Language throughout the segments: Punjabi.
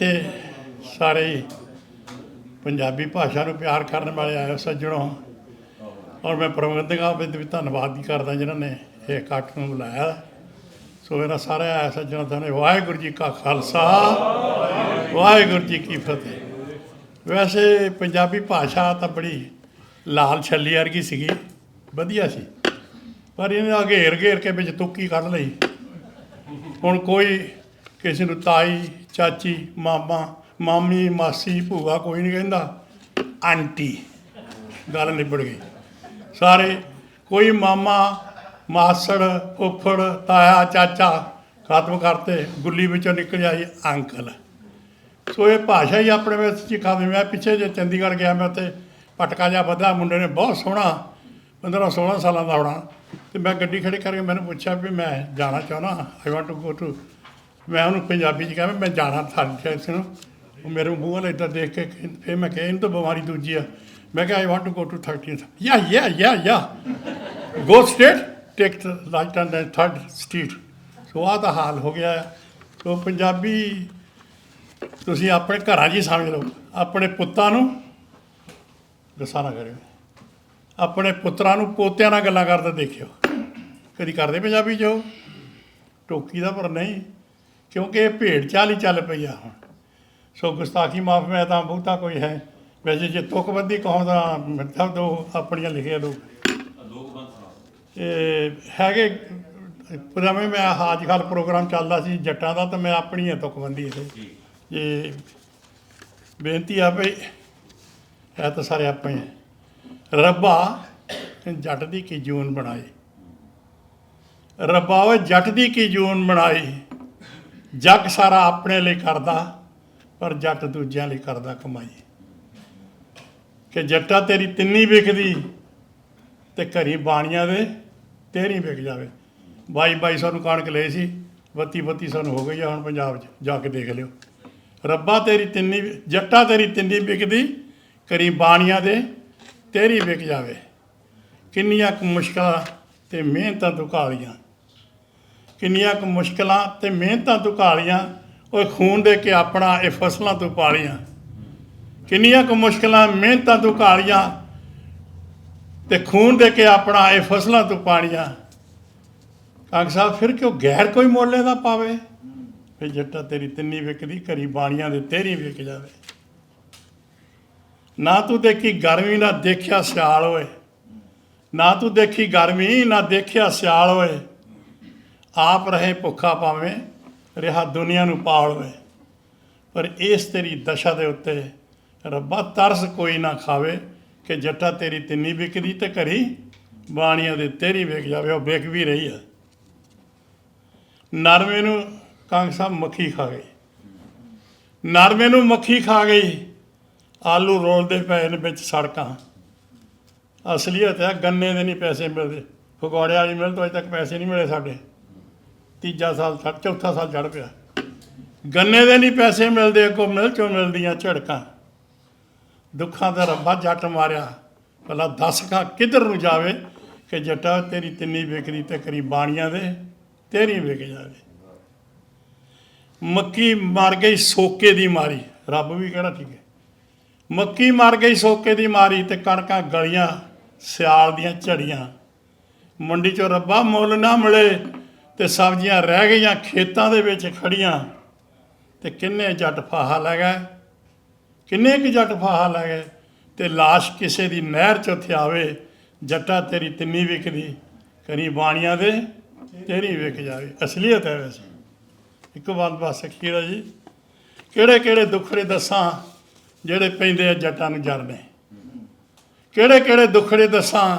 ਇੱਥੇ ਸਾਰੇ ਹੀ ਪੰਜਾਬੀ ਭਾਸ਼ਾ ਨੂੰ ਪਿਆਰ ਕਰਨ ਵਾਲੇ ਆਏ ਸੱਜਣੋਂ, ਔਰ ਮੈਂ ਪ੍ਰਬੰਧਕਾਂ ਵਿੱਚ ਵੀ ਧੰਨਵਾਦ ਹੀ ਕਰਦਾ ਜਿਨ੍ਹਾਂ ਨੇ ਇਹ ਇਕੱਠ ਨੂੰ ਬੁਲਾਇਆ। ਸੋ ਇਹਨਾਂ ਸਾਰੇ ਆਏ ਸੱਜਣਾਂ ਦਾ ਵਾਹਿਗੁਰੂ ਜੀ ਕਾ ਖਾਲਸਾ, ਵਾਹਿਗੁਰੂ ਜੀ ਕੀ ਫਤਿਹ। ਵੈਸੇ ਪੰਜਾਬੀ ਭਾਸ਼ਾ ਤਾਂ ਬੜੀ ਲਾਲ ਛੱਲੀ ਵਰਗੀ ਸੀਗੀ, ਵਧੀਆ ਸੀ, ਪਰ ਇਹਨੇ ਘੇਰ ਘੇਰ ਕੇ ਵਿੱਚ ਤੁੱਕੀ ਕੱਢ ਲਈ। ਹੁਣ ਕੋਈ ਕਿਸੇ ਨੂੰ ਤਾਈ, ਚਾਚੀ, ਮਾਮਾ, ਮਾਮੀ, ਮਾਸੀ, ਭੂਆ ਕੋਈ ਨਹੀਂ ਕਹਿੰਦਾ, ਆਂਟੀ। ਗੱਲ ਨਿਬੜ ਗਈ। ਸਾਰੇ ਕੋਈ ਮਾਮਾ, ਮਾਸੜ, ਫੁੱਫੜ, ਤਾਇਆ, ਚਾਚਾ ਖਤਮ ਕਰਤੇ। ਗੁੱਲੀ ਵਿੱਚੋਂ ਨਿਕਲ ਆਈ ਅੰਕਲ। ਸੋ ਇਹ ਭਾਸ਼ਾ ਹੀ ਆਪਣੇ ਵਿੱਚ ਖਾਵੇ। ਮੈਂ ਪਿੱਛੇ ਜੇ ਚੰਡੀਗੜ੍ਹ ਗਿਆ, ਮੈਂ ਉੱਥੇ ਪਟਕਾ ਜਿਹਾ ਬੱਧਾ, ਮੁੰਡੇ ਨੇ ਬਹੁਤ ਸੋਹਣਾ 15-16 ਸਾਲਾਂ ਦਾ ਹੋਣਾ, ਅਤੇ ਮੈਂ ਗੱਡੀ ਖੜੀ ਕਰਕੇ ਮੈਨੂੰ ਪੁੱਛਿਆ ਵੀ ਮੈਂ ਜਾਣਾ ਚਾਹੁੰਦਾ, I want to go to. ਮੈਂ ਉਹਨੂੰ ਪੰਜਾਬੀ 'ਚ ਕਿਹਾ ਮੈਂ ਜਾਣਾ ਤੁਹਾਡੇ ਇਸ ਨੂੰ। ਉਹ ਮੇਰੇ ਮੂੰਹ ਵੱਲ ਇੱਦਾਂ ਦੇਖ ਕੇ ਫਿਰ ਮੈਂ ਕਿਹਾ ਇਹਨੂੰ ਤਾਂ ਬਿਮਾਰੀ ਦੂਜੀ ਆ। ਮੈਂ ਕਿਹਾ I want to go to 13 ਯਾ go state take right and 3rd street. So ਆਹ ਤਾਂ ਹਾਲ ਹੋ ਗਿਆ। ਸੋ ਪੰਜਾਬੀ ਤੁਸੀਂ ਆਪਣੇ ਘਰਾਂ 'ਚ ਹੀ ਸਮਝ ਲਓ। ਆਪਣੇ ਪੁੱਤਾਂ ਨੂੰ ਗੁੱਸਾ ਨਾ ਕਰਿਓ, ਆਪਣੇ ਪੁੱਤਰਾਂ ਨੂੰ ਪੋਤਿਆਂ ਨਾਲ ਗੱਲਾਂ ਕਰਦੇ ਦੇਖਿਓ। ਕਦੀ ਕਰਦੇ ਪੰਜਾਬੀ 'ਚ ਉਹ ਟੋਕੀ ਦਾ, ਪਰ ਨਹੀਂ, ਕਿਉਂਕਿ ਇਹ ਭੇਡ ਚਾਲ ਹੀ ਚੱਲ ਪਈ ਆ ਹੁਣ। ਸੋ ਗੁਸਤਾਖੀ ਮਾਫ ਮੈਂ ਤਾਂ ਬਹੁਤਾ ਕੋਈ ਹੈ। ਵੈਸੇ ਜੇ ਤੁਕਬੰਦੀ ਕਹੋ ਤਾਂ ਮਤਲਬ ਦੋ ਆਪਣੀਆਂ ਲਿਖੀਆਂ ਲੋਕ ਹੈਗੇ। ਜਿਵੇਂ ਮੈਂ ਅੱਜ ਕੱਲ੍ਹ ਪ੍ਰੋਗਰਾਮ ਚੱਲਦਾ ਸੀ ਜੱਟਾਂ ਦਾ, ਤਾਂ ਮੈਂ ਆਪਣੀ ਹੈ ਤੁਕਬੰਦੀ ਇਹ। ਜੇ ਬੇਨਤੀ ਆ ਭਈ ਹੈ ਤਾਂ ਸਾਰੇ ਆਪਾਂ ਹੀ। ਰੱਬਾ ਜੱਟ ਦੀ ਕੀ ਜੂਨ ਬਣਾਈ, ਰੱਬਾ ਓਏ ਜੱਟ ਦੀ ਕੀ ਜੂਨ ਬਣਾਈ। ਜੱਗ ਸਾਰਾ ਆਪਣੇ ਲਈ ਕਰਦਾ, ਪਰ ਜੱਟ ਦੂਜਿਆਂ ਲਈ ਕਰਦਾ ਕਮਾਈ। ਕਿ ਜੱਟਾ ਤੇਰੀ ਤਿੰਨੀ ਵਿਕਦੀ, ਤੇ ਘਰੀ ਬਾਣੀਆਂ ਦੇ ਤੇਰੀ ਵਿਕ ਜਾਵੇ। 2200 ਨੂੰ ਕਣਕ ਲਈ ਸੀ, 3200 ਨੂੰ ਹੋ ਗਈ ਆ ਹੁਣ ਪੰਜਾਬ 'ਚ, ਜਾ ਕੇ ਦੇਖ ਲਿਓ। ਰੱਬਾ ਤੇਰੀ ਤਿੰਨੀ, ਜੱਟਾ ਤੇਰੀ ਤਿੰਨੀ ਵਿਕਦੀ, ਘਰੀ ਬਾਣੀਆਂ ਦੇ ਤੇਰੀ ਵਿਕ ਜਾਵੇ। ਕਿੰਨੀਆਂ ਕੁ ਮੁਸ਼ਕਲਾਂ ਅਤੇ ਮਿਹਨਤਾਂ ਤੂੰ ਘਾਲੀਆਂ, ਕਿੰਨੀਆਂ ਕੁ ਮੁਸ਼ਕਲਾਂ ਅਤੇ ਮਿਹਨਤਾਂ ਤੂੰ ਘਾਲੀਆਂ। ਉਹ ਖੂਨ ਦੇ ਕੇ ਆਪਣਾ ਇਹ ਫਸਲਾਂ ਤੂੰ ਪਾਲੀਆਂ। ਕਿੰਨੀਆਂ ਕੁ ਮੁਸ਼ਕਲਾਂ ਮਿਹਨਤਾਂ ਤੂੰ ਘਾਲੀਆਂ, ਅਤੇ ਖੂਨ ਦੇ ਕੇ ਆਪਣਾ ਇਹ ਫਸਲਾਂ ਤੂੰ ਪਾਲੀਆਂ। ਕਾਂਗ ਸਾਹਿਬ ਫਿਰ ਕਿਉਂ ਗੈਰ ਕੋਈ ਮੋਲੇ ਦਾ ਪਾਵੇ। ਫਿਰ ਜੱਟਾ ਤੇਰੀ ਤਿੰਨੀ ਵਿਕਦੀ, ਘਰੀ ਬਾਣੀਆਂ ਦੇ ਤੇਰੀ ਵਿਕ ਜਾਵੇ। ਨਾ ਤੂੰ ਦੇਖੀ ਗਰਮੀ, ਨਾ ਦੇਖਿਆ ਸਿਆਲ ਹੋਏ। ਨਾ ਤੂੰ ਦੇਖੀ ਗਰਮੀ, ਨਾ ਦੇਖਿਆ ਸਿਆਲ ਹੋਏ। ਆਪ ਰਹੇ ਭੁੱਖਾ ਭਾਵੇਂ, ਰਿਹਾ ਦੁਨੀਆ ਨੂੰ ਪਾਲ ਹੋਏ। ਪਰ ਇਸ ਤੇਰੀ ਦਸ਼ਾ ਦੇ ਉੱਤੇ ਰੱਬਾ ਤਰਸ ਕੋਈ ਨਾ ਖਾਵੇ, ਕਿ ਜੱਟਾ ਤੇਰੀ ਤਿੰਨੀ ਵਿਕਦੀ, ਤੇ ਘਰੀ ਬਾਣੀਆਂ ਦੇ ਤੇਰੀ ਵਿਕ ਜਾਵੇ। ਉਹ ਵਿਕ ਵੀ ਰਹੀ ਆ। ਨਰਮੇ ਨੂੰ ਕਾਂਗ ਸਾਹਿਬ ਮੱਖੀ ਖਾ ਗਈ, ਨਰਮੇ ਨੂੰ ਮੱਖੀ ਖਾ ਗਈ। ਆਲੂ ਰੋਲਦੇ ਪਏ ਨੇ ਵਿੱਚ ਸੜਕਾਂ। ਅਸਲੀਅਤ ਹੈ ਗੰਨੇ ਦੇ ਨਹੀਂ ਪੈਸੇ ਮਿਲਦੇ। ਫਗਵਾੜੇ ਵਾਲੀ ਮਿਲ ਤੋਂ ਅਜੇ ਤੱਕ ਪੈਸੇ ਨਹੀਂ ਮਿਲੇ ਸਾਡੇ। ਤੀਜਾ ਸਾਲ ਚੌਥਾ ਸਾਲ ਚੜ੍ਹ ਪਿਆ, ਗੰਨੇ ਦੇ ਨਹੀਂ ਪੈਸੇ ਮਿਲਦੇ। ਅੱਗੋਂ ਮਿਲ 'ਚੋਂ ਮਿਲਦੀਆਂ ਝੜਕਾਂ। ਦੁੱਖਾਂ ਦਾ ਰੱਬਾ ਜੱਟ ਮਾਰਿਆ, ਭਲਾ ਦੱਸ ਖਾ ਕਿੱਧਰ ਨੂੰ ਜਾਵੇ। ਕਿ ਜੱਟਾ ਤੇਰੀ ਤਿੰਨੀ ਵਿਕਦੀ, ਤੇ ਕਰੀ ਬਾਣੀਆਂ ਦੇ ਤੇਰੀ ਵਿਕ ਜਾਵੇ। ਮੱਕੀ ਮਰ ਗਈ ਸੋਕੇ ਦੀ ਮਾਰੀ, ਰੱਬ ਵੀ ਕਹਿਣਾ ਠੀਕ ਹੈ। ਮੱਕੀ ਮਰ ਗਈ ਸੋਕੇ ਦੀ ਮਾਰੀ, ਤੇ ਕਣਕਾਂ ਗਲੀਆਂ ਸਿਆਲ ਦੀਆਂ ਝੜੀਆਂ। ਮੰਡੀ 'ਚੋਂ ਰੱਬਾ ਮੁੱਲ ਨਾ ਮਿਲੇ, ਤੇ ਸਬਜ਼ੀਆਂ ਰਹਿ ਗਈਆਂ ਖੇਤਾਂ ਦੇ ਵਿੱਚ ਖੜੀਆਂ। ਤੇ ਕਿੰਨੇ ਜੱਟ ਫਾਹਾ ਲੈ ਗਏ, ਕਿੰਨੇ ਕੁ ਜੱਟ ਫਾਹਾ ਲੈ ਗਏ। ਤੇ ਲਾਸ਼ ਕਿਸੇ ਦੀ ਨਹਿਰ 'ਚ ਉੱਥੇ ਆਵੇ। ਜੱਟਾ ਤੇਰੀ ਤਿੰਨੀ ਵਿਕਦੀ, ਕਰੀ ਬਾਣੀਆਂ ਦੇ ਤੇਰੀ ਵਿਕ ਜਾਵੇ। ਅਸਲੀਅਤ ਹੈ। ਵੈਸੇ ਇੱਕ ਬੰਦ ਬਸ ਅਖੀਰ ਹੈ ਜੀ। ਕਿਹੜੇ ਕਿਹੜੇ ਦੁੱਖੜੇ ਦੱਸਾਂ ਜਿਹੜੇ ਪੈਂਦੇ ਆ ਜੱਟਾਂ ਨੂੰ ਜਰਨੇ। ਕਿਹੜੇ ਕਿਹੜੇ ਦੁੱਖੜੇ ਦੱਸਾਂ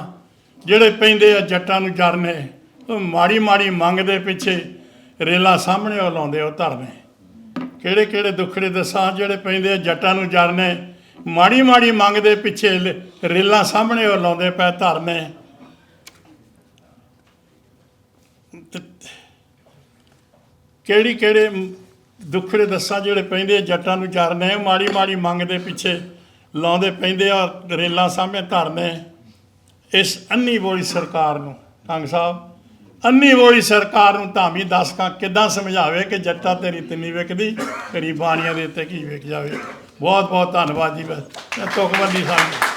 ਜਿਹੜੇ ਪੈਂਦੇ ਆ ਜੱਟਾਂ ਨੂੰ ਜਰਨੇ। ਉਹ ਮਾੜੀ ਮਾੜੀ ਮੰਗ ਦੇ ਪਿੱਛੇ ਰੇਲਾਂ ਸਾਹਮਣੇ ਉਹ ਲਾਉਂਦੇ ਉਹ ਧਰਨੇ। ਕਿਹੜੇ ਕਿਹੜੇ ਦੁੱਖੜੇ ਦੱਸਾਂ ਜਿਹੜੇ ਪੈਂਦੇ ਆ ਜੱਟਾਂ ਨੂੰ ਜਰਨੇ। ਮਾੜੀ ਮਾੜੀ ਮੰਗ ਦੇ ਪਿੱਛੇ ਰੇਲਾਂ ਸਾਹਮਣੇ ਉਹ ਲਾਉਂਦੇ ਪਏ ਧਰਨੇ। ਕਿਹੜੇ ਦੁੱਖੜੇ ਦੱਸਾਂ ਜਿਹੜੇ ਪੈਂਦੇ ਜੱਟਾਂ ਨੂੰ ਜਰਨੇ। ਮਾੜੀ ਮਾੜੀ ਮੰਗ ਦੇ ਪਿੱਛੇ ਲਾਉਂਦੇ ਪੈਂਦੇ ਆ ਰੇਲਾਂ ਸਾਹਮਣੇ ਧਰਨੇ। ਇਸ ਅੰਨੀ ਬੋਲੀ ਸਰਕਾਰ ਨੂੰ ਕੰਗ ਸਾਹਿਬ ਅੰਨੀ ਬੋਲੀ ਸਰਕਾਰ ਨੂੰ ਧਾਮੀ ਦੱਸ ਕਾ ਕਿੱਦਾਂ ਸਮਝਾਵੇ ਕਿ ਜੱਟਾ ਤੇਰੀ ਤਿੰਨੀ ਵਿਕਦੀ ਗਰੀਬਾਨੀਆਂ ਦੇ ਉੱਤੇ ਕੀ ਵਿਕ ਜਾਵੇ। ਬਹੁਤ ਬਹੁਤ ਧੰਨਵਾਦ ਜੀ। ਮੈਂ ਤੁਕਬੰਦੀ ਸਾਹਿਬ।